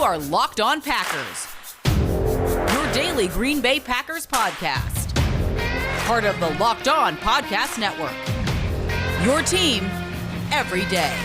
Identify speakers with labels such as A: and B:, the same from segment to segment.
A: are Locked On Packers, your daily Green Bay Packers podcast. Part of the Locked On Podcast Network, your team every day.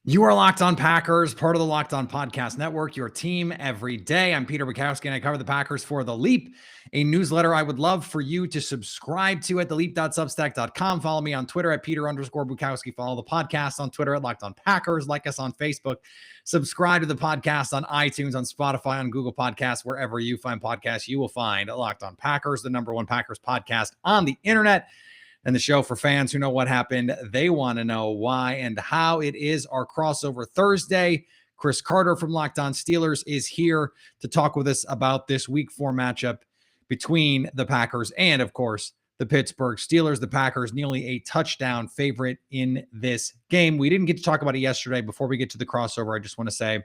B: You are Locked On Packers, part of the Locked On Podcast Network, your team every day. I'm Peter Bukowski, and I cover the Packers for The Leap, a newsletter I would love for you to subscribe to at theleap.substack.com. Follow me on Twitter at Peter_Bukowski. Follow the podcast on Twitter at Locked On Packers. Like us on Facebook. Subscribe to the podcast on iTunes, on Spotify, on Google Podcasts. Wherever you find podcasts, you will find Locked On Packers, the #1 Packers podcast on the internet. And the show for fans who know what happened. They want to know why and how. It is our crossover Thursday. Chris Carter from Locked On Steelers is here to talk with us about this Week 4 matchup between the Packers and, of course, the Pittsburgh Steelers. The Packers nearly a touchdown favorite in this game. We didn't get to talk about it yesterday. Before we get to the crossover, I just want to say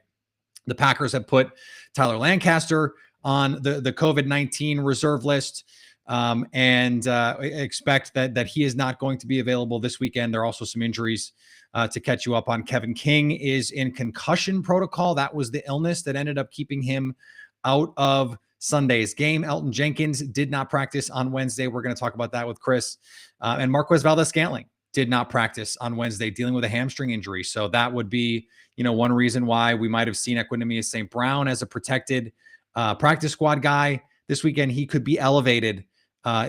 B: the Packers have put Tyler Lancaster on the COVID-19 reserve list. And expect that he is not going to be available this weekend. There are also some injuries to catch you up on. Kevin King is in concussion protocol. That was the illness that ended up keeping him out of Sunday's game. Elton Jenkins did not practice on Wednesday. We're going to talk about that with Chris. And Marquez Valdes-Scantling did not practice on Wednesday, dealing with a hamstring injury. So that would be, one reason why we might have seen Equanimeous St. Brown as a protected practice squad guy this weekend. He could be elevated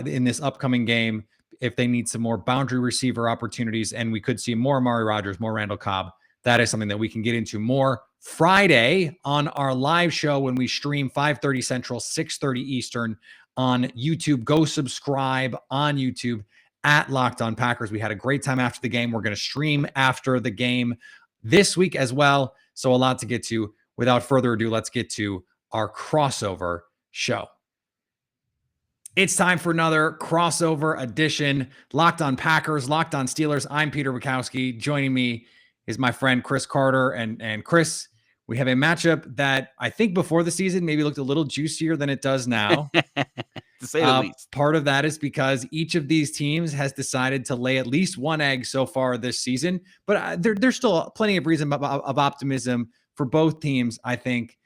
B: in this upcoming game if they need some more boundary receiver opportunities, and we could see more Amari Rodgers, more Randall Cobb. That is something that we can get into more Friday on our live show when we stream 5:30 Central, 6:30 Eastern on YouTube. Go subscribe on YouTube at Locked On Packers. We had a great time after the game. We're going to stream after the game this week as well. So a lot to get to. Without further ado, let's get to our crossover show. It's time for another crossover edition. Locked On Packers, Locked On Steelers. I'm Peter Bukowski. Joining me is my friend Chris Carter. And Chris, we have a matchup that I think before the season maybe looked a little juicier than it does now.
C: To say the least.
B: Part of that is because each of these teams has decided to lay at least one egg so far this season. But there's still plenty of reason of optimism for both teams, I think.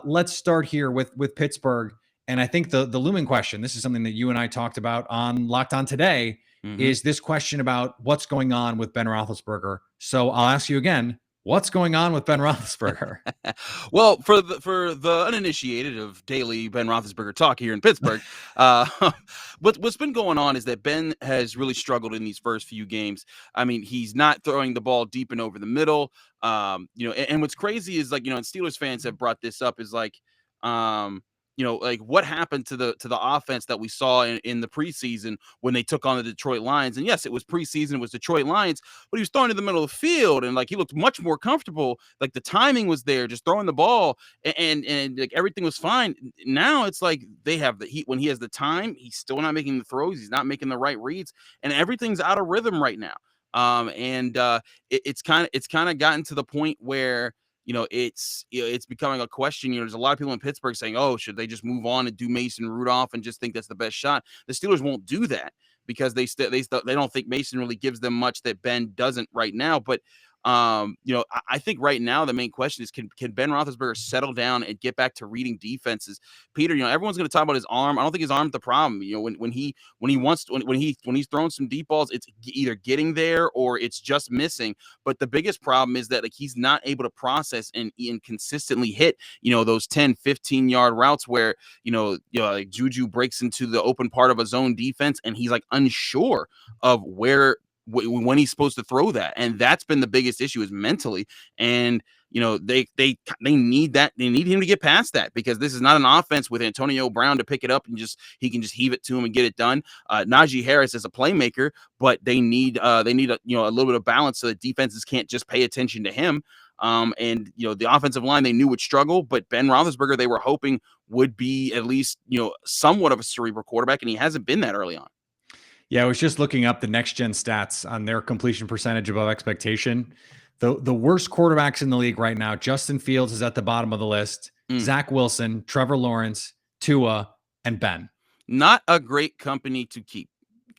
B: Let's start here with Pittsburgh. And I think the looming question, this is something that you and I talked about on Locked On today, is this question about what's going on with Ben Roethlisberger. So I'll ask you again, what's going on with Ben Roethlisberger?
C: Well, for the uninitiated of daily Ben Roethlisberger talk here in Pittsburgh, what's been going on is that Ben has really struggled in these first few games. I mean, he's not throwing the ball deep and over the middle. And what's crazy is and Steelers fans have brought this up is what happened to the offense that we saw in the preseason when they took on the Detroit Lions. And yes, it was preseason, it was Detroit Lions, but he was throwing in the middle of the field and he looked much more comfortable. Like the timing was there, just throwing the ball and everything was fine. Now it's like they have the heat when he has the time, he's still not making the throws, he's not making the right reads, and everything's out of rhythm right now. It's kind of gotten to the point where it's becoming a question. There's a lot of people in Pittsburgh saying, "Oh, should they just move on and do Mason Rudolph and just think that's the best shot?" The Steelers won't do that because they don't think Mason really gives them much that Ben doesn't right now. But I think right now the main question is can Ben Roethlisberger settle down and get back to reading defenses? Peter, everyone's going to talk about his arm. I don't think his arm's the problem. When he's throwing some deep balls, it's either getting there or it's just missing. But the biggest problem is that he's not able to process and consistently hit those 10, 15-yard routes where Juju breaks into the open part of a zone defense and he's unsure of when he's supposed to throw that. And that's been the biggest issue is mentally. And, they need that. They need him to get past that because this is not an offense with Antonio Brown to pick it up and he can just heave it to him and get it done. Najee Harris is a playmaker, but they need a little bit of balance so that defenses can't just pay attention to him. The offensive line they knew would struggle, but Ben Roethlisberger they were hoping would be at least, somewhat of a cerebral quarterback, and he hasn't been that early on.
B: Yeah, I was just looking up the next gen stats on their completion percentage above expectation. The worst quarterbacks in the league right now, Justin Fields is at the bottom of the list. Zach Wilson, Trevor Lawrence, Tua, and Ben.
C: Not a great company to keep.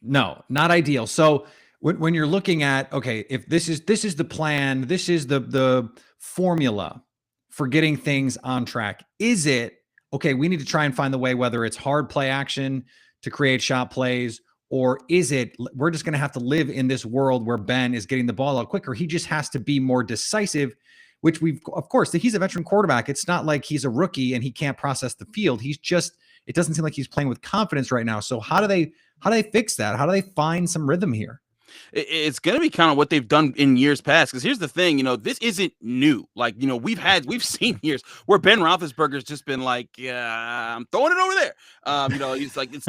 B: No, not ideal. So When you're looking at, okay, if this is the plan, this is the formula for getting things on track. Is it okay? We need to try and find the way, whether it's hard play action to create shot plays, or is it we're just going to have to live in this world where Ben is getting the ball out quicker? He just has to be more decisive, which of course, he's a veteran quarterback. It's not like he's a rookie and he can't process the field. It doesn't seem like he's playing with confidence right now. So how do they fix that? How do they find some rhythm here?
C: It's going to be kind of what they've done in years past. Because here's the thing, this isn't new. Like, we've seen years where Ben Roethlisberger's just been like, yeah, I'm throwing it over there. He's like, it's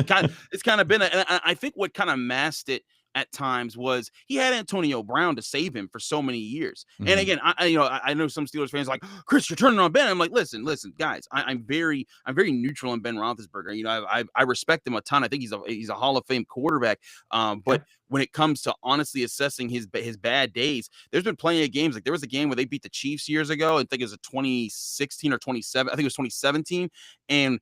C: kind of been, and I think what kind of masked it at times was he had Antonio Brown to save him for so many years. And again, I know some Steelers fans like, Chris, you're turning on Ben. I'm like, listen, guys, I'm very neutral on Ben Roethlisberger. I respect him a ton. I think he's a Hall of Fame quarterback. But when it comes to honestly assessing his bad days, there's been plenty of games. Like there was a game where they beat the Chiefs years ago. I think it was a 2016 or 27. I think it was 2017. And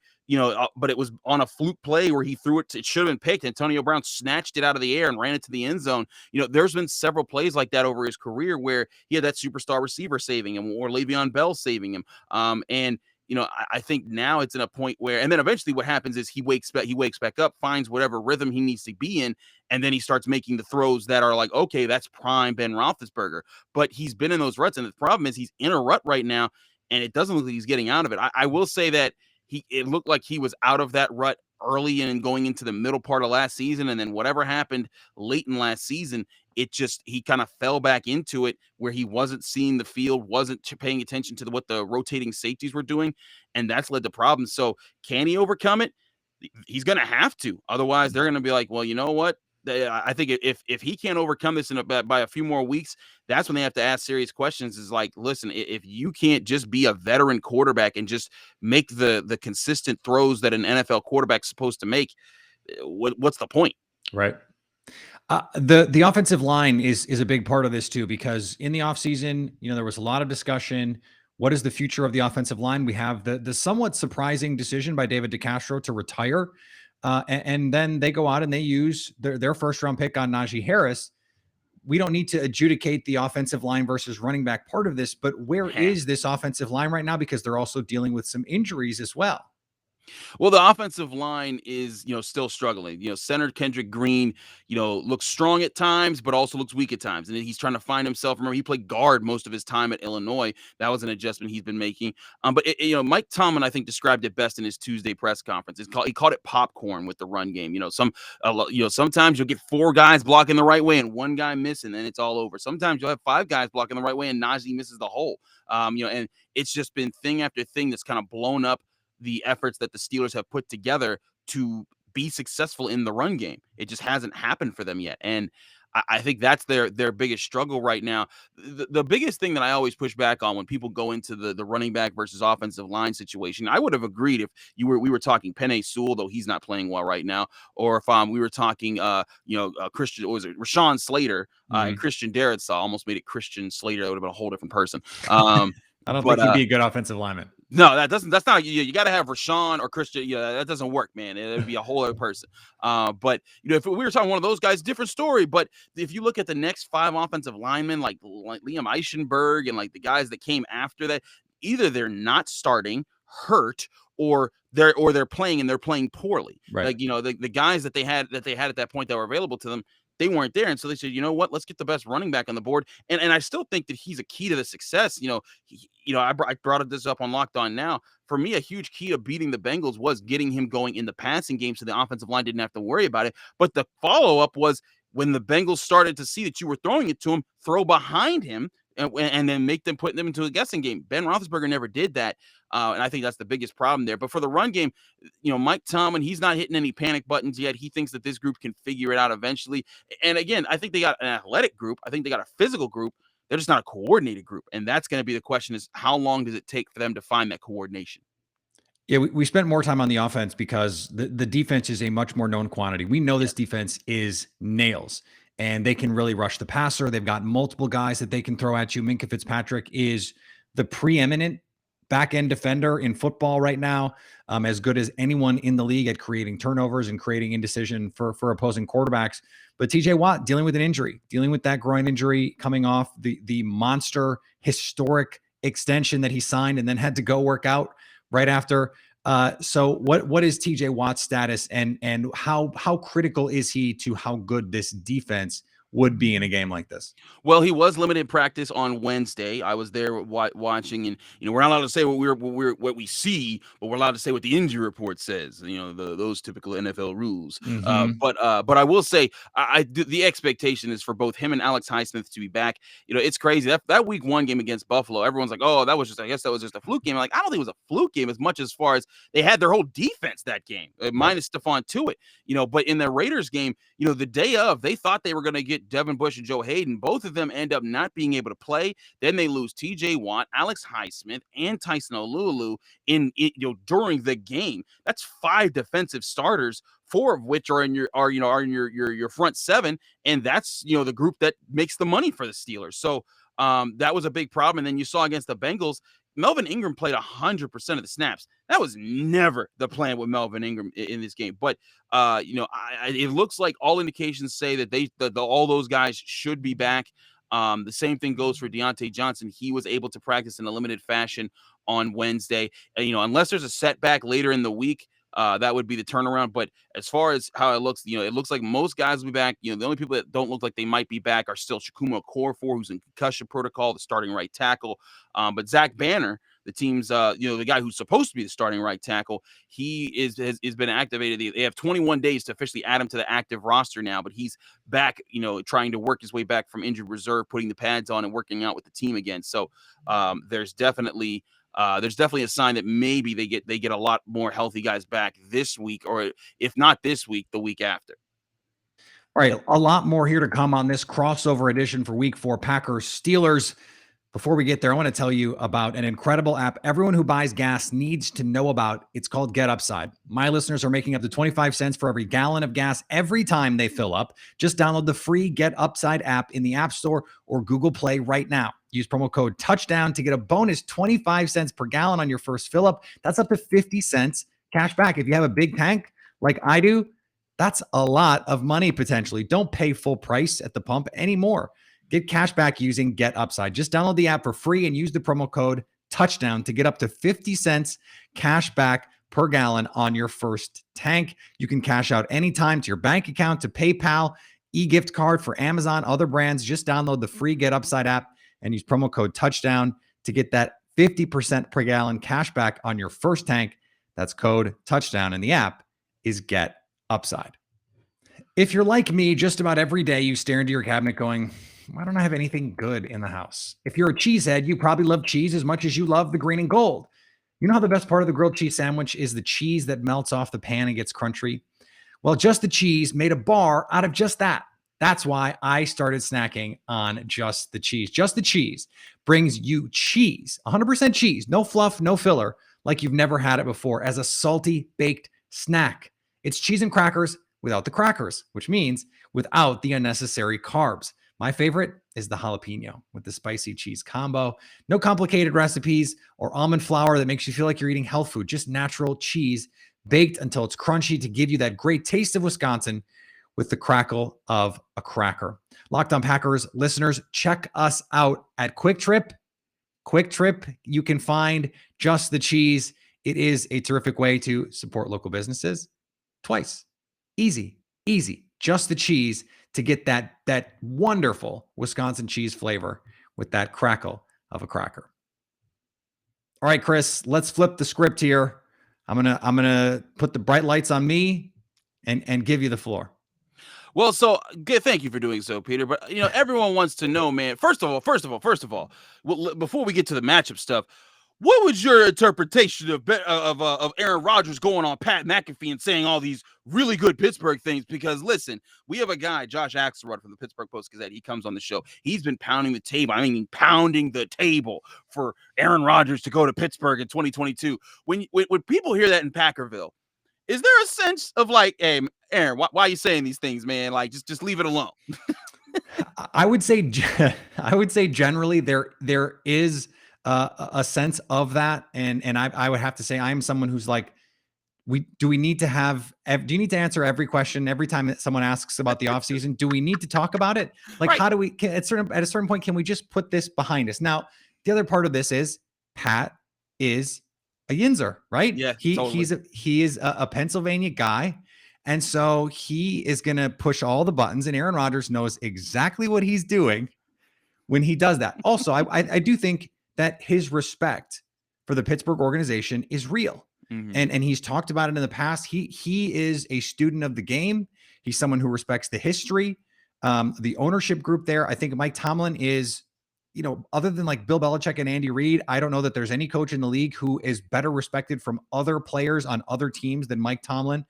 C: but it was on a fluke play where he threw it. It should have been picked. Antonio Brown snatched it out of the air and ran it to the end zone. There's been several plays like that over his career where he had that superstar receiver saving him or Le'Veon Bell saving him. I think now it's in a point where, and then eventually what happens is he wakes back up, finds whatever rhythm he needs to be in, and then he starts making the throws that are like, okay, that's prime Ben Roethlisberger. But he's been in those ruts, and the problem is he's in a rut right now, and it doesn't look like he's getting out of it. I will say that it looked like he was out of that rut early and going into the middle part of last season. And then whatever happened late in last season, he kind of fell back into it where he wasn't seeing the field, wasn't paying attention to what the rotating safeties were doing. And that's led to problems. So can he overcome it? He's going to have to. Otherwise, they're going to be like, well, you know what? I think if he can't overcome this by a few more weeks, that's when they have to ask serious questions. Is like, listen, if you can't just be a veteran quarterback and just make the consistent throws that an NFL quarterback's supposed to make, what's the point?
B: Right. The offensive line is a big part of this too, because in the offseason, there was a lot of discussion. What is the future of the offensive line? We have the somewhat surprising decision by David DeCastro to retire. And then they go out and they use their first round pick on Najee Harris. We don't need to adjudicate the offensive line versus running back part of this, but where is this offensive line right now? Because they're also dealing with some injuries as well.
C: Well, the offensive line is, still struggling. Center Kendrick Green, looks strong at times, but also looks weak at times. And he's trying to find himself. Remember, he played guard most of his time at Illinois. That was an adjustment he's been making. But Mike Tomlin, I think, described it best in his Tuesday press conference. He called it popcorn with the run game. Sometimes you'll get 4 guys blocking the right way and 1 guy missing, and it's all over. Sometimes you'll have 5 guys blocking the right way and Najee misses the hole. And it's just been thing after thing that's kind of blown up the efforts that the Steelers have put together to be successful in the run game. It just hasn't happened for them yet. And I think that's their biggest struggle right now. The biggest thing that I always push back on when people go into the running back versus offensive line situation, I would have agreed if we were talking Penei Sewell, though he's not playing well right now, or if we were talking Christian, or was it Rashawn Slater and Christian Darrisaw, almost made it Christian Slater. That would have been a whole different person.
B: I don't think he'd be a good offensive lineman.
C: No, that's not you got to have Rashawn or Christian. Yeah, that doesn't work, man. It'd be a whole other person. But if we were talking one of those guys, different story. But if you look at the next 5 offensive linemen, like Liam Eichenberg and like the guys that came after that, either they're not starting, hurt, or they're playing and they're playing poorly.
B: Right.
C: Like the guys that they had at that point that were available to them, they weren't there. And so they said, you know what, let's get the best running back on the board. And I still think that he's a key to the success. I brought this up on Locked On Now. For me, a huge key to beating the Bengals was getting him going in the passing game so the offensive line didn't have to worry about it. But the follow-up was when the Bengals started to see that you were throwing it to him, throw behind him and then make them put them into a guessing game. Ben Roethlisberger never did that. And I think that's the biggest problem there. But for the run game, Mike Tomlin, he's not hitting any panic buttons yet. He thinks that this group can figure it out eventually. And again, I think they got an athletic group. I think they got a physical group. They're just not a coordinated group. And that's going to be the question, is how long does it take for them to find that coordination?
B: Yeah, we spent more time on the offense because the defense is a much more known quantity. We know this defense is nails, and they can really rush the passer. They've got multiple guys that they can throw at you. Minkah Fitzpatrick is the preeminent back end defender in football right now, as good as anyone in the league at creating turnovers and creating indecision for opposing quarterbacks. But TJ Watt dealing with an injury, dealing with that groin injury, coming off the monster historic extension that he signed and then had to go work out right after. So what is TJ Watt's status, and how critical is he to how good this defense would be in a game like this?
C: Well, he was limited practice on Wednesday. I was there watching, and we're not allowed to say what we see, but we're allowed to say what the injury report says. Those typical NFL rules. But I will say, the expectation is for both him and Alex Highsmith to be back. It's crazy that week 1 game against Buffalo. Everyone's like, oh, I guess that was just a fluke game. Like, I don't think it was a fluke game as much as far as they had their whole defense that game, minus Stephon Tuitt. But in the Raiders game, the day of, they thought they were going to get Devin Bush and Joe Hayden. Both of them end up not being able to play. Then they lose TJ Watt, Alex Highsmith, and Tyson Alulu during the game. That's 5 defensive starters, 4 of which are in your front 7, and that's the group that makes the money for the Steelers. So that was a big problem. And then you saw against the Bengals, Melvin Ingram played 100% of the snaps. That was never the plan with Melvin Ingram in this game. But it looks like all indications say that all those guys should be back. The same thing goes for Deontay Johnson. He was able to practice in a limited fashion on Wednesday. Unless there's a setback later in the week, that would be the turnaround. But as far as how it looks, it looks like most guys will be back. The only people that don't look like they might be back are still Chukwuma Okorafor, who's in concussion protocol, the starting right tackle. But Zach Banner, the team's, the guy who's supposed to be the starting right tackle, he has been activated. They have 21 days to officially add him to the active roster now, but he's back, trying to work his way back from injured reserve, putting the pads on and working out with the team again. So there's definitely a sign that maybe they get a lot more healthy guys back this week, or if not this week, the week after.
B: All right, a lot more here to come on this crossover edition for Week 4 Packers Steelers. Before we get there, I want to tell you about an incredible app everyone who buys gas needs to know about. It's called Get Upside. My listeners are making up to 25 cents for every gallon of gas every time they fill up. Just download the free Get Upside app in the App Store or Google Play right now. Use promo code TOUCHDOWN to get a bonus 25 cents per gallon on your first fill up. That's up to 50 cents cash back. If you have a big tank like I do, that's a lot of money potentially. Don't pay full price at the pump anymore. Get cash back using Get Upside. Just download the app for free and use the promo code TOUCHDOWN to get up to 50 cents cash back per gallon on your first tank. You can cash out anytime to your bank account, to PayPal, e-gift card for Amazon, other brands. Just download the free Get Upside app and use promo code TOUCHDOWN to get that 50% per gallon cash back on your first tank. That's code TOUCHDOWN, and the app is Get Upside. If you're like me, just about every day you stare into your cabinet going, why don't I have anything good in the house? If you're a cheesehead, you probably love cheese as much as you love the green and gold. You know how the best part of the grilled cheese sandwich is the cheese that melts off the pan and gets crunchy? Well, Just the Cheese made a bar out of just that. That's why I started snacking on Just the Cheese. Just the Cheese brings you cheese, 100% cheese, no fluff, no filler, like you've never had it before, as a salty baked snack. It's cheese and crackers without the crackers, which means without the unnecessary carbs. My favorite is the jalapeno with the spicy cheese combo. No complicated recipes or almond flour that makes you feel like you're eating health food. Just natural cheese baked until it's crunchy to give you that great taste of Wisconsin with the crackle of a cracker. Locked On Packers listeners, check us out at Quick Trip. Quick Trip, you can find Just the Cheese. It is a terrific way to support local businesses. Twice. Easy. Just the Cheese to get that wonderful Wisconsin cheese flavor with that crackle of a cracker. All right, Chris, let's flip the script here. I'm gonna put the bright lights on me and give you the floor.
C: Well, so thank you for doing so, Peter. But everyone wants to know, man. First of all, before we get to the matchup stuff, what was your interpretation of Aaron Rodgers going on Pat McAfee and saying all these really good Pittsburgh things? Because listen, we have a guy, Josh Axelrod from the Pittsburgh Post-Gazette. He comes on the show. He's been pounding the table. Pounding the table for Aaron Rodgers to go to Pittsburgh in 2022. When people hear that in Packerville, is there a sense of like, hey, Aaron, why are you saying these things, man? Like, just leave it alone.
B: I would say generally there is a sense of that. And I would have to say, I'm someone who's like, do you need to answer every question every time that someone asks about the offseason? Do we need to talk about it? Like,
C: Right.
B: how do we, at a certain point, can we just put this behind us? Now, the other part of this is Pat is a Yinzer, right?
C: Yeah, totally.
B: He is a Pennsylvania guy. And so he is going to push all the buttons, and Aaron Rodgers knows exactly what he's doing when he does that. Also, I do think that his respect for the Pittsburgh organization is real.
C: Mm-hmm.
B: And he's talked about it in the past. He is a student of the game. He's someone who respects the history, the ownership group there. I think Mike Tomlin is, other than like Bill Belichick and Andy Reid, I don't know that there's any coach in the league who is better respected from other players on other teams than Mike Tomlin.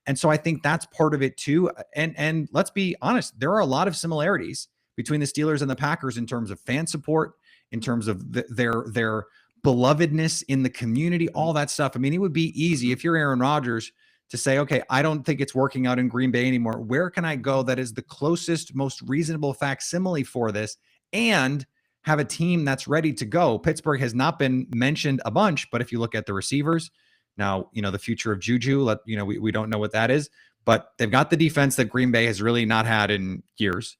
B: And so I think that's part of it too. And let's be honest, there are a lot of similarities between the Steelers and the Packers in terms of fan support, in terms of their belovedness in the community, all that stuff. I mean, it would be easy if you're Aaron Rodgers to say, okay, I don't think it's working out in Green Bay anymore. Where can I go that is the closest, most reasonable facsimile for this and have a team that's ready to go? Pittsburgh has not been mentioned a bunch, but if you look at the receivers, now, the future of Juju, we don't know what that is, but they've got the defense that Green Bay has really not had in years.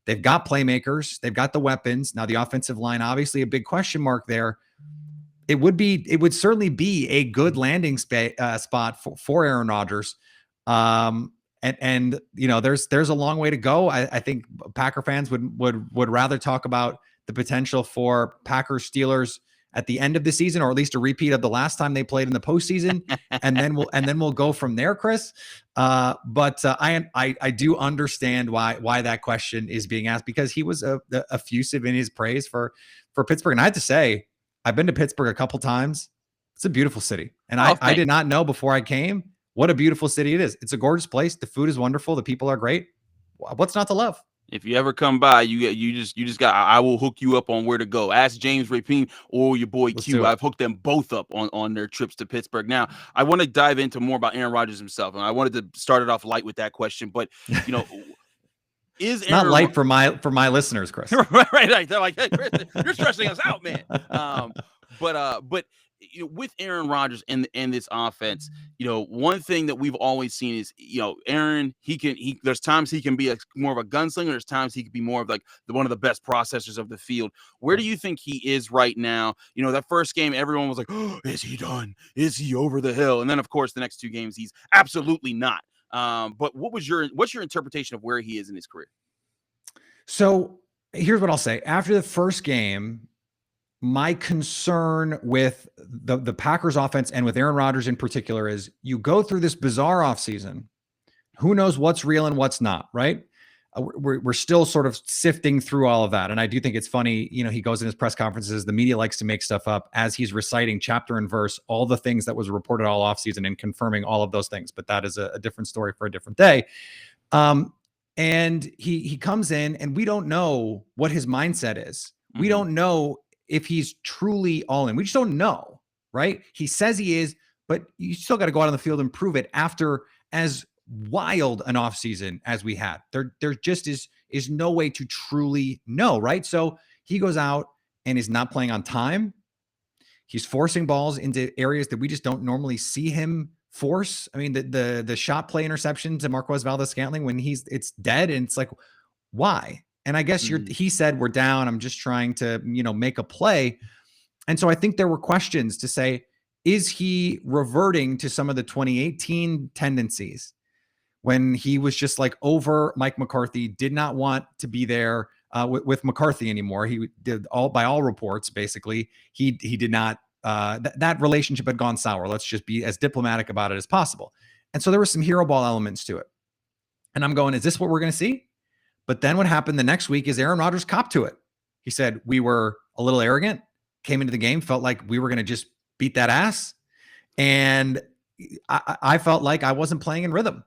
B: They've got playmakers. They've got the weapons. Now, the offensive line, obviously a big question mark there. It would certainly be a good landing spot for Aaron Rodgers. And there's a long way to go. I think Packer fans would rather talk about the potential for Packers Steelers at the end of the season, or at least a repeat of the last time they played in the postseason. and then we'll go from there, Chris. But I do understand why that question is being asked, because he was effusive in his praise for Pittsburgh. And I have to say, I've been to Pittsburgh a couple times. It's a beautiful city. And I did not know before I came what a beautiful city it is. It's a gorgeous place. The food is wonderful. The people are great. What's not to love?
C: If you ever come by, you just got. I will hook you up on where to go. Ask James Rapine or your boy Q. I've hooked them both up on their trips to Pittsburgh. Now, I want to dive into more about Aaron Rodgers himself, and I wanted to start it off light with that question. But is Aaron
B: not light for my listeners, Chris?
C: right. They're like, hey, Chris, you're stressing us out, man. But with Aaron Rodgers and this offense, one thing that we've always seen is, Aaron, there's times he can be more of a gunslinger. There's times he could be more of like one of the best processors of the field. Where do you think he is right now? That first game, everyone was like, oh, is he done? Is he over the hill? And then of course, the next two games, he's absolutely not. But what's your interpretation of where he is in his career?
B: So here's what I'll say. After the first game, my concern with the Packers offense and with Aaron Rodgers in particular is you go through this bizarre offseason. Who knows what's real and what's not, right? We're still sort of sifting through all of that. And I do think it's funny, he goes in his press conferences, the media likes to make stuff up as he's reciting chapter and verse, all the things that was reported all offseason and confirming all of those things. But that is a different story for a different day. And he comes in and we don't know what his mindset is. Mm-hmm. We don't know if he's truly all in. We just don't know, right? He says he is, but you still got to go out on the field and prove it after as wild an offseason as we had. There just is no way to truly know, right? So he goes out and is not playing on time. He's forcing balls into areas that we just don't normally see him force. I mean, the shot play interception to Marquez Valdes-Scantling when it's dead, and it's like, why? And I guess he said, we're down. I'm just trying to, make a play. And so I think there were questions to say, is he reverting to some of the 2018 tendencies when he was just like over Mike McCarthy, did not want to be there with McCarthy anymore? He did by all reports, basically, he did not, that relationship had gone sour. Let's just be as diplomatic about it as possible. And so there were some hero ball elements to it. And I'm going, is this what we're going to see? But then what happened the next week is Aaron Rodgers copped to it. He said, we were a little arrogant, came into the game, felt like we were going to just beat that ass. And I felt like I wasn't playing in rhythm.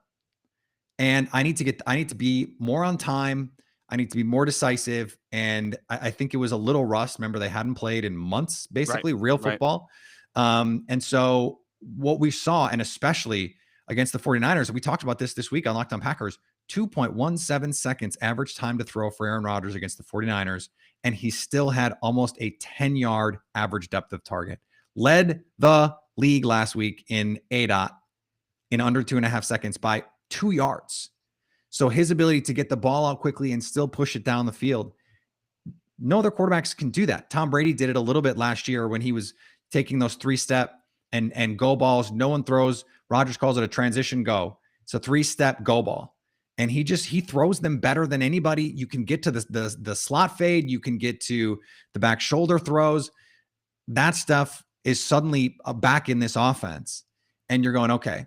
B: And I need to be more on time. I need to be more decisive. And I think it was a little rust. Remember, they hadn't played in months, basically, real football. Right. And so what we saw, and especially against the 49ers, we talked about this week on Locked On Packers, 2.17 seconds average time to throw for Aaron Rodgers against the 49ers, and he still had almost a 10-yard average depth of target. Led the league last week in ADOT in under 2.5 seconds by 2 yards. So his ability to get the ball out quickly and still push it down the field, no other quarterbacks can do that. Tom Brady did it a little bit last year when he was taking those 3-step and go balls. No one throws. Rodgers calls it a transition go. It's a 3-step go ball. And he throws them better than anybody. You can get to the slot fade. You can get to the back shoulder throws. That stuff is suddenly back in this offense. And you're going, okay.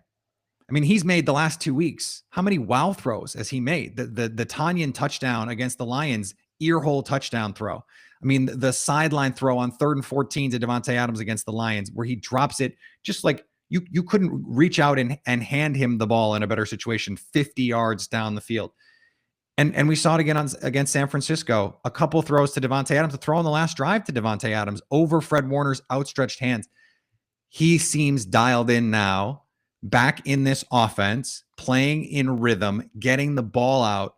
B: I mean, he's made the last 2 weeks. How many wow throws has he made? The Tanyan touchdown against the Lions, earhole touchdown throw. I mean, the sideline throw on 3rd and 14 to Davante Adams against the Lions, where he drops it just like you couldn't reach out and hand him the ball in a better situation 50 yards down the field. And we saw it again against San Francisco. A couple throws to Davante Adams, a throw on the last drive to Davante Adams over Fred Warner's outstretched hands. He seems dialed in now, back in this offense, playing in rhythm, getting the ball out.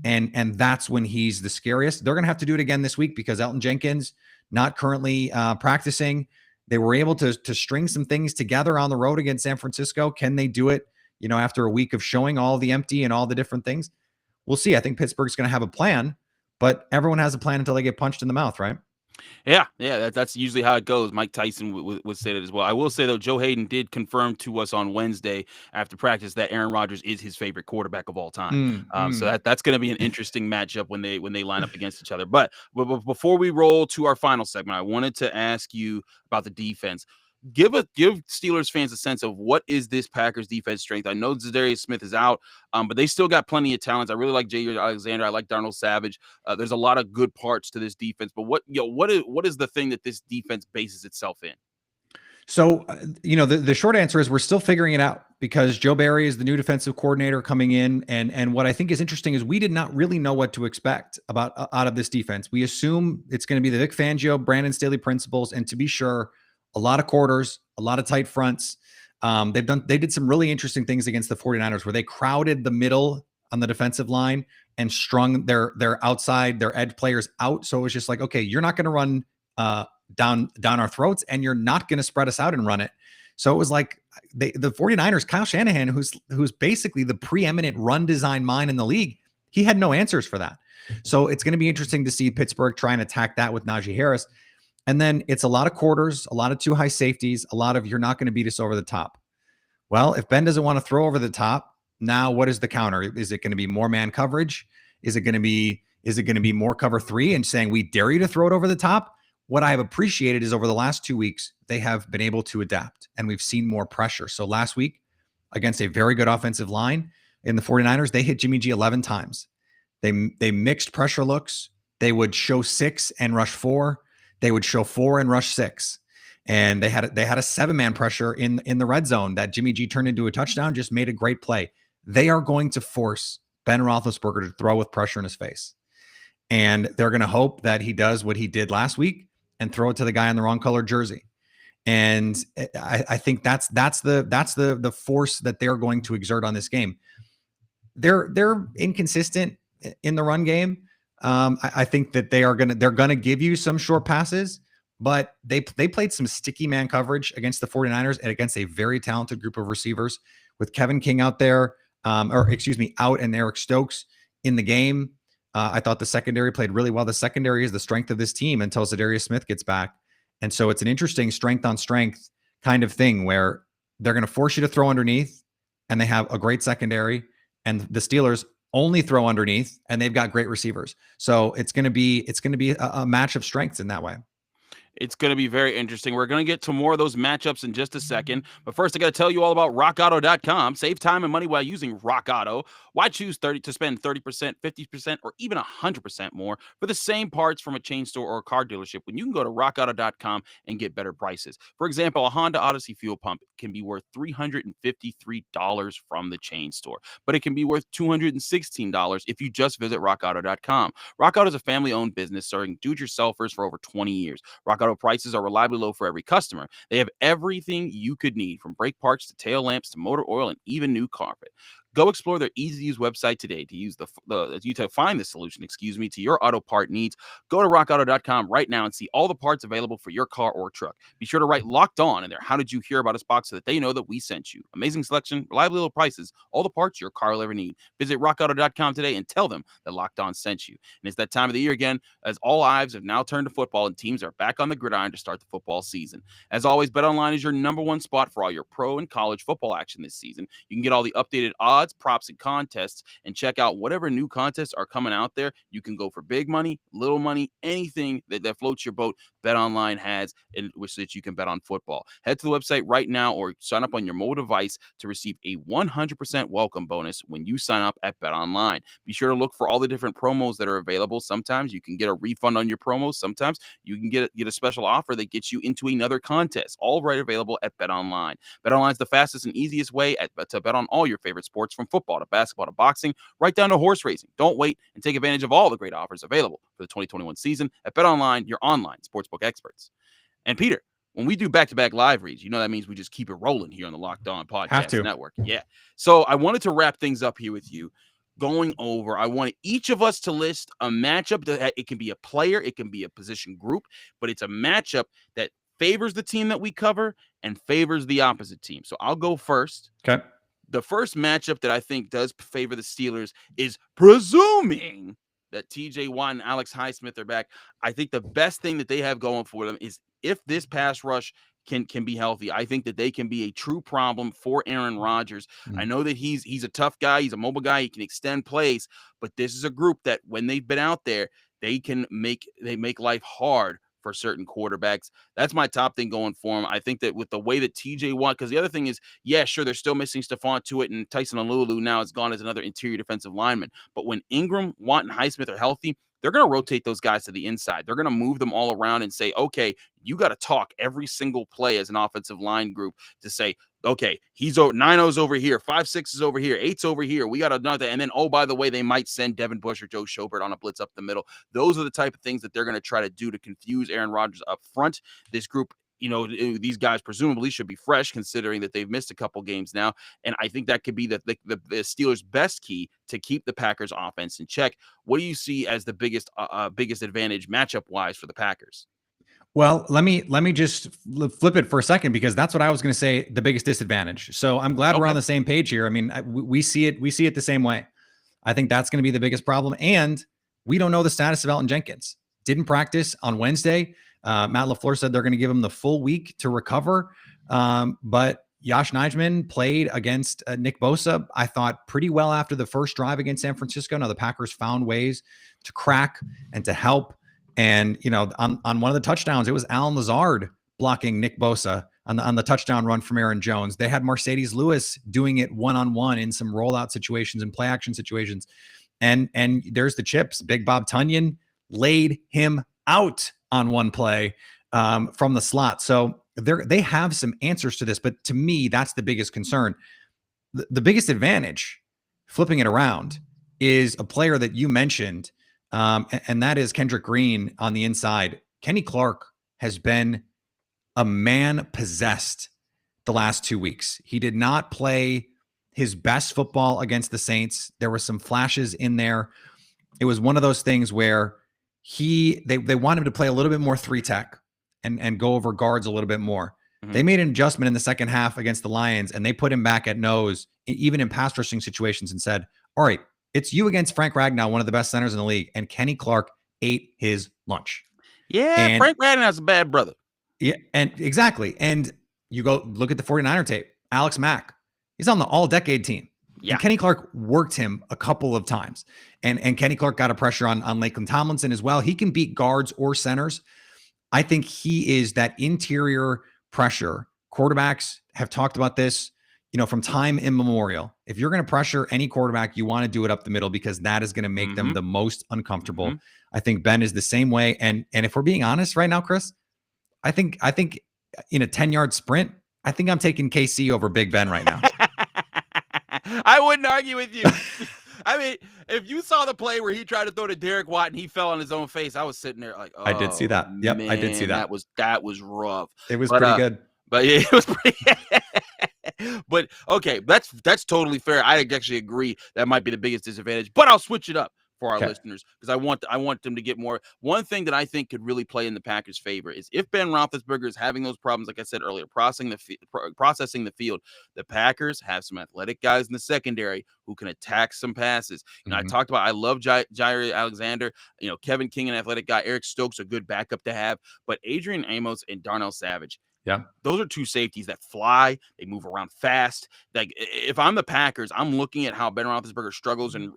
B: And that's when he's the scariest. They're going to have to do it again this week because Elton Jenkins not currently practicing. They were able to string some things together on the road against San Francisco. Can they do it, after a week of showing all the empty and all the different things? We'll see. I think Pittsburgh's going to have a plan, but everyone has a plan until they get punched in the mouth, right?
C: Yeah, that's usually how it goes. Mike Tyson would say that as well. I will say, though, Joe Hayden did confirm to us on Wednesday after practice that Aaron Rodgers is his favorite quarterback of all time. So that's going to be an interesting matchup when they line up against each other. But before we roll to our final segment, I wanted to ask you about the defense. Give Steelers fans a sense of what is this Packers defense strength. I know Zadarius Smith is out, but they still got plenty of talents. I really like Jair Alexander. I like Darnell Savage. There's a lot of good parts to this defense. But what is the thing that this defense bases itself in?
B: So, the short answer is we're still figuring it out because Joe Barry is the new defensive coordinator coming in. And what I think is interesting is we did not really know what to expect out of this defense. We assume it's going to be the Vic Fangio, Brandon Staley principles. And to be sure, a lot of quarters, a lot of tight fronts. They did some really interesting things against the 49ers where they crowded the middle on the defensive line and strung their outside, their edge players out. So it was just like, okay, you're not going to run down our throats and you're not going to spread us out and run it. So it was like the 49ers, Kyle Shanahan, who's basically the preeminent run design mind in the league, he had no answers for that. So it's going to be interesting to see Pittsburgh try and attack that with Najee Harris. And then it's a lot of quarters, a lot of 2 high safeties, a lot of you're not going to beat us over the top. Well, if Ben doesn't want to throw over the top, now what is the counter? Is it going to be more man coverage? Is it going to be more cover 3 and saying we dare you to throw it over the top? What I have appreciated is over the last 2 weeks, they have been able to adapt and we've seen more pressure. So last week against a very good offensive line in the 49ers, they hit Jimmy G 11 times. They mixed pressure looks. They would show 6 and rush 4. They would show 4 and rush 6. And they had a 7-man pressure in the red zone that Jimmy G turned into a touchdown, just made a great play. They are going to force Ben Roethlisberger to throw with pressure in his face. And they're going to hope that he does what he did last week and throw it to the guy in the wrong color jersey. And I think that's the force that they're going to exert on this game. They're inconsistent in the run game. I think that they're gonna give you some short passes, but they played some sticky man coverage against the 49ers and against a very talented group of receivers with Kevin King out there, out and Eric Stokes in the game. I thought the secondary played really well. The secondary is the strength of this team until Zadarius Smith gets back. And so it's an interesting strength on strength kind of thing where they're going to force you to throw underneath and they have a great secondary, and the Steelers only throw underneath and they've got great receivers. So it's going to be a match of strengths in that way.
C: It's going to be very interesting. We're going to get to more of those matchups in just a second. But first, I got to tell you all about rockauto.com. Save time and money while using Rock Auto. Why choose to spend 30%, 50%, or even 100% more for the same parts from a chain store or a car dealership when you can go to rockauto.com and get better prices? For example, a Honda Odyssey fuel pump can be worth $353 from the chain store, but it can be worth $216 if you just visit rockauto.com. Rock Auto is a family-owned business serving do-it-yourselfers for over 20 years. Rock Auto prices are reliably low for every customer. They have everything you could need, from brake parts to tail lamps to motor oil and even new carpet. Go explore their easy-to-use website today to find the solution, to your auto part needs. Go to rockauto.com right now and see all the parts available for your car or truck. Be sure to write Locked On in there. How did you hear about us box so that they know that we sent you? Amazing selection, reliable low prices, all the parts your car will ever need. Visit rockauto.com today and tell them that Locked On sent you. And it's that time of the year again, as all eyes have now turned to football and teams are back on the gridiron to start the football season. As always, BetOnline is your number one spot for all your pro and college football action this season. You can get all the updated odds, props, and contests, and check out whatever new contests are coming out there. You can go for big money, little money, anything that floats your boat. BetOnline has, in which that you can bet on football. Head to the website right now or sign up on your mobile device to receive a 100% welcome bonus when you sign up at BetOnline. Be sure to look for all the different promos that are available. Sometimes you can get a refund on your promos. Sometimes you can get a special offer that gets you into another contest. All right available at BetOnline. BetOnline is the fastest and easiest way to bet on all your favorite sports, from football to basketball to boxing, right down to horse racing. Don't wait and take advantage of all the great offers available for the 2021 season at BetOnline, your online sportsbook experts. And Peter, when we do back-to-back live reads, that means we just keep it rolling here on the Locked On Podcast Network. Yeah. So I wanted to wrap things up here with you. Going over, I want each of us to list a matchup that it can be a player, it can be a position group, but it's a matchup that favors the team that we cover and favors the opposite team. So I'll go first.
B: Okay.
C: The first matchup that I think does favor the Steelers is, presuming that TJ Watt and Alex Highsmith are back, I think the best thing that they have going for them is if this pass rush can be healthy, I think that they can be a true problem for Aaron Rodgers. I know that he's a tough guy, he's a mobile guy, he can extend plays, but this is a group that when they've been out there, they make life hard for certain quarterbacks. That's my top thing going for him. I think that with the way that TJ Watt, because the other thing is, yeah, sure, they're still missing Stephon Tuitt, and Tyson Alulu now is gone as another interior defensive lineman. But when Ingram, Watt, and Highsmith are healthy, they're going to rotate those guys to the inside. They're going to move them all around and say, okay, you got to talk every single play as an offensive line group to say, okay, he's 9-0's over here, 5-6 is over here, 8's over here. We got another. And then, oh, by the way, they might send Devin Bush or Joe Schobert on a blitz up the middle. Those are the type of things that they're going to try to do to confuse Aaron Rodgers up front. This group, these guys presumably should be fresh, considering that they've missed a couple games now. And I think that could be the Steelers' best key to keep the Packers offense in check. What do you see as the biggest advantage matchup wise for the Packers?
B: Well, let me just flip it for a second, because that's what I was going to say, the biggest disadvantage. So I'm glad we're on the same page here. I mean, we see it the same way. I think that's going to be the biggest problem. And we don't know the status of Elton Jenkins. Didn't practice on Wednesday. Matt LaFleur said they're going to give him the full week to recover. But Josh Nijman played against Nick Bosa, I thought, pretty well after the first drive against San Francisco. Now the Packers found ways to crack and to help. And, on one of the touchdowns, it was Alan Lazard blocking Nick Bosa on the touchdown run from Aaron Jones. They had Mercedes Lewis doing it one-on-one in some rollout situations and play action situations. And there's the chips. Big Bob Tunyon laid him out on one play from the slot. So they have some answers to this, but to me, that's the biggest concern. The biggest advantage, flipping it around, is a player that you mentioned, and that is Kendrick Green on the inside. Kenny Clark has been a man possessed the last 2 weeks. He did not play his best football against the Saints. There were some flashes in there. It was one of those things where they want him to play a little bit more 3-tech and go over guards a little bit more. Mm-hmm. They made an adjustment in the second half against the Lions, and they put him back at nose, even in pass rushing situations, and said, all right, it's you against Frank Ragnow, one of the best centers in the league, and Kenny Clark ate his lunch.
C: Yeah, Frank Ragnow's a bad brother.
B: Yeah, and exactly. And you go look at the 49er tape. Alex Mack, he's on the all-decade team. Yeah. And Kenny Clark worked him a couple of times. And Kenny Clark got a pressure on Lakeland Tomlinson as well. He can beat guards or centers. I think he is that interior pressure. Quarterbacks have talked about this, from time immemorial. If you're going to pressure any quarterback, you want to do it up the middle, because that is going to make them the most uncomfortable. Mm-hmm. I think Ben is the same way. And if we're being honest right now, Chris, I think in a 10-yard sprint, I think I'm taking KC over Big Ben right now.
C: I wouldn't argue with you. I mean, if you saw the play where he tried to throw to Derek Watt and he fell on his own face, I was sitting there like, oh,
B: I did see that. Yep,
C: man,
B: I did see that.
C: That was rough.
B: It was pretty good.
C: But yeah, it was pretty. But okay, that's totally fair. I actually agree that might be the biggest disadvantage. But I'll switch it up for our
B: Okay.
C: listeners because I want them to get more. One thing that I think could really play in the Packers' favor is if Ben Roethlisberger is having those problems, like I said earlier, processing the field. The Packers have some athletic guys in the secondary who can attack some passes. You know, I talked about I love Jair Alexander. You know, Kevin King, an athletic guy. Eric Stokes, a good backup to have. But Adrian Amos and Darnell Savage.
B: Yeah.
C: Those are two safeties that fly. They move around fast. Like if I'm the Packers, I'm looking at how Ben Roethlisberger struggles and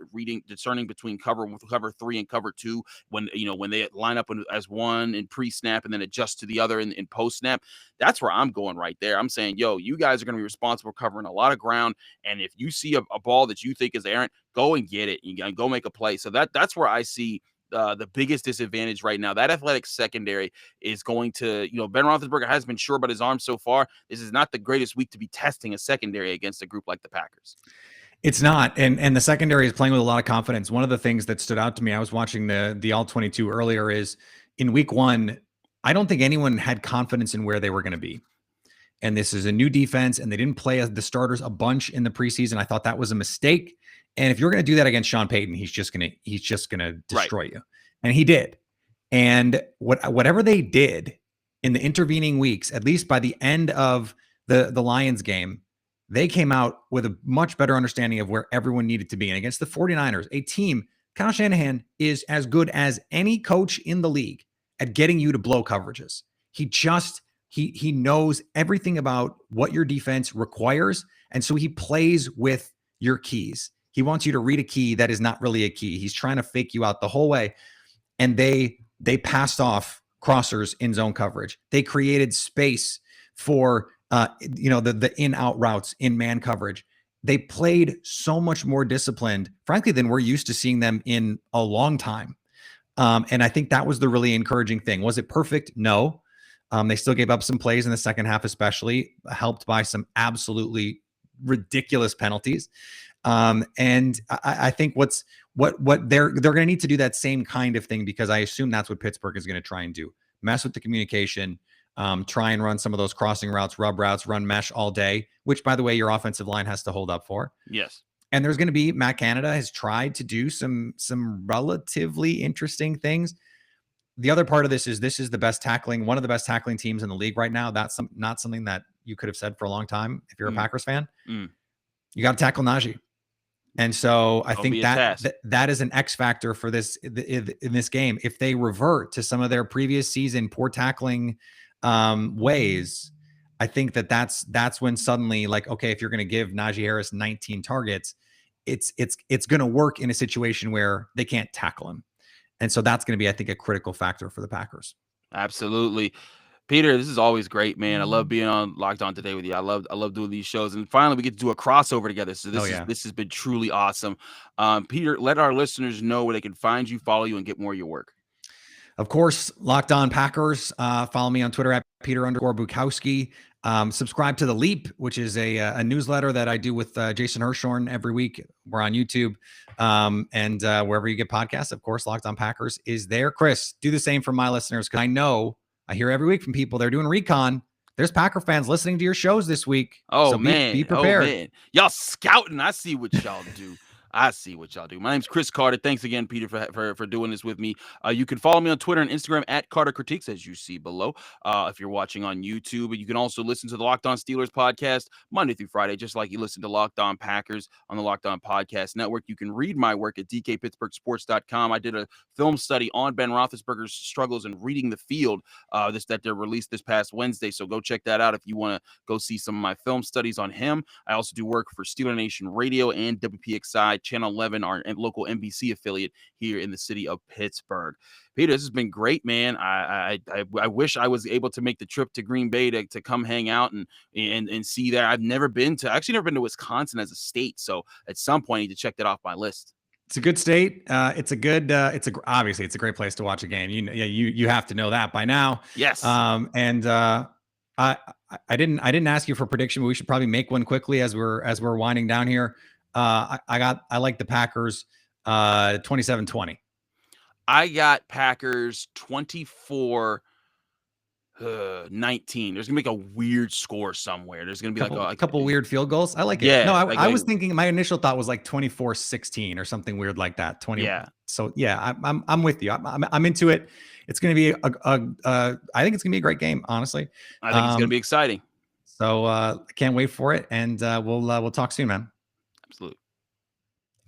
C: discerning between cover 3 and cover 2 when they line up as one in pre-snap and then adjust to the other in post-snap. That's where I'm going right there. I'm saying, yo, you guys are going to be responsible for covering a lot of ground. And if you see a ball that you think is errant, go and get it. You got to go make a play. So that's where I see the biggest disadvantage right now. That athletic secondary is going to, Ben Roethlisberger has been sure about his arm so far. This is not the greatest week to be testing a secondary against a group like the Packers.
B: It's not. And the secondary is playing with a lot of confidence. One of the things that stood out to me, I was watching the All 22 earlier, is in week 1, I don't think anyone had confidence in where they were going to be. And this is a new defense, and they didn't play the starters a bunch in the preseason. I thought that was a mistake. And if you're going to do that against Sean Payton, he's just going to destroy you. And he did. And whatever they did in the intervening weeks, at least by the end of the Lions game, they came out with a much better understanding of where everyone needed to be. And against the 49ers, a team, Kyle Shanahan is as good as any coach in the league at getting you to blow coverages. He knows everything about what your defense requires. And so he plays with your keys. He wants you to read a key that is not really a key. He's trying to fake you out the whole way. And they passed off crossers in zone coverage. They created space for the in-out routes in man coverage. They played so much more disciplined, frankly, than we're used to seeing them in a long time. And I think that was the really encouraging thing. Was it perfect? No. They still gave up some plays in the second half, especially helped by some absolutely ridiculous penalties. And I think what they're going to need to do that same kind of thing, because I assume that's what Pittsburgh is going to try and do. Mess with the communication, try and run some of those crossing routes, rub routes, run mesh all day, which, by the way, your offensive line has to hold up for.
C: Yes.
B: And there's going to be, Matt Canada has tried to do some relatively interesting things. The other part of this is the best tackling, one of the best tackling teams in the league right now. That's not something that you could have said for a long time if you're a Packers fan. You got to tackle Najee. And so I think that is an X factor for this in this game. If they revert to some of their previous season poor tackling ways, I think that's when suddenly, like, okay, if you're going to give Najee Harris 19 targets, it's going to work in a situation where they can't tackle him. And so that's going to be, I think, a critical factor for the Packers.
C: Absolutely. Peter, this is always great, man. I love being on Locked On Today with you. I love doing these shows. And finally, we get to do a crossover together. So this has been truly awesome. Peter, let our listeners know where they can find you, follow you, and get more of your work.
B: Of course, Locked On Packers. Follow me on Twitter at Peter_Bukowski. Subscribe to The Leap, which is a newsletter that I do with Jason Hirschhorn every week. We're on YouTube and wherever you get podcasts. Of course, Locked On Packers is there. Chris, do the same for my listeners, because I know I hear every week from people. They're doing recon. There's Packer fans listening to your shows this week.
C: Oh,
B: so
C: man.
B: Be prepared.
C: Oh, man. Y'all scouting. I see what y'all do. I see what y'all do. My name's Chris Carter. Thanks again, Peter, for doing this with me. You can follow me on Twitter and Instagram at Carter Critiques, as you see below. If you're watching on YouTube, you can also listen to the Locked On Steelers podcast Monday through Friday, just like you listen to Locked On Packers on the Locked On Podcast Network. You can read my work at dkpittsburghsports.com. I did a film study on Ben Roethlisberger's struggles in reading the field that they released this past Wednesday. So go check that out if you want to go see some of my film studies on him. I also do work for Steeler Nation Radio and WPXI Channel 11, our local NBC affiliate here in the city of Pittsburgh. Peter, this has been great, man. I wish I was able to make the trip to Green Bay to come hang out and see that. I've never been to Wisconsin as a state. So at some point, I need to check that off my list.
B: It's a good state. Obviously it's a great place to watch a game. You have to know that by now.
C: Yes.
B: I didn't ask you for a prediction, but we should probably make one quickly as we're winding down here. I like the Packers 27-20.
C: I got Packers 24-17. 19. There's gonna be like a weird score somewhere. There's gonna be
B: A couple weird field goals. I like it.
C: Yeah,
B: No,
C: like
B: I was thinking, my initial thought was like 24-16 or something weird like that. 20.
C: Yeah.
B: So yeah, I'm with you. I'm into it. It's going to be I think it's going to be a great game, honestly.
C: I think it's gonna be exciting.
B: So I can't wait for it, and we'll talk soon, man.
C: Absolutely.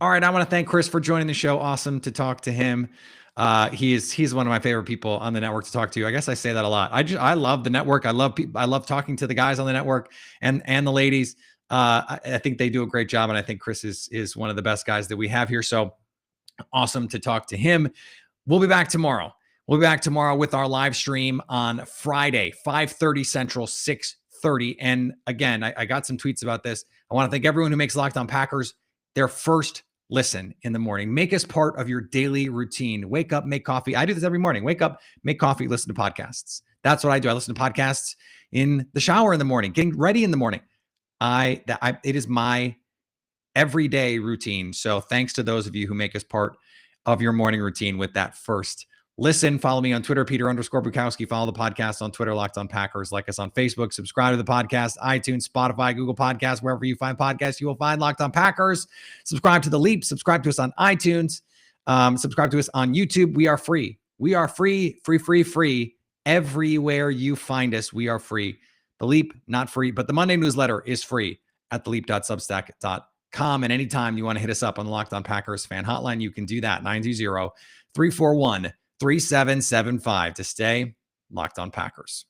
B: All right, I want to thank Chris for joining the show. Awesome to talk to him. He's one of my favorite people on the network to talk to. I guess I say that a lot. I love the network. I love talking to the guys on the network and the ladies. I think they do a great job, and I think Chris is one of the best guys that we have here. So awesome to talk to him. We'll be back tomorrow. We'll be back tomorrow with our live stream on Friday, 5:30 Central, 6:30. And again, I got some tweets about this. I want to thank everyone who makes Locked On Packers their first listen in the morning. Make us part of your daily routine. Wake up, make coffee. I do this every morning. Wake up, make coffee, listen to podcasts. That's what I do. I listen to podcasts in the shower in the morning, getting ready in the morning. It is my everyday routine. So thanks to those of you who make us part of your morning routine with that first listen. Follow me on Twitter, Peter_Bukowski. Follow the podcast on Twitter, Locked On Packers. Like us on Facebook. Subscribe to the podcast, iTunes, Spotify, Google Podcasts, wherever you find podcasts, you will find Locked On Packers. Subscribe to The Leap. Subscribe to us on iTunes. Subscribe to us on YouTube. We are free. We are free. Everywhere you find us, we are free. The Leap, not free, but the Monday newsletter is free at theleap.substack.com. And anytime you want to hit us up on the Locked On Packers fan hotline, you can do that. 920-341-3775 to stay Locked On Packers.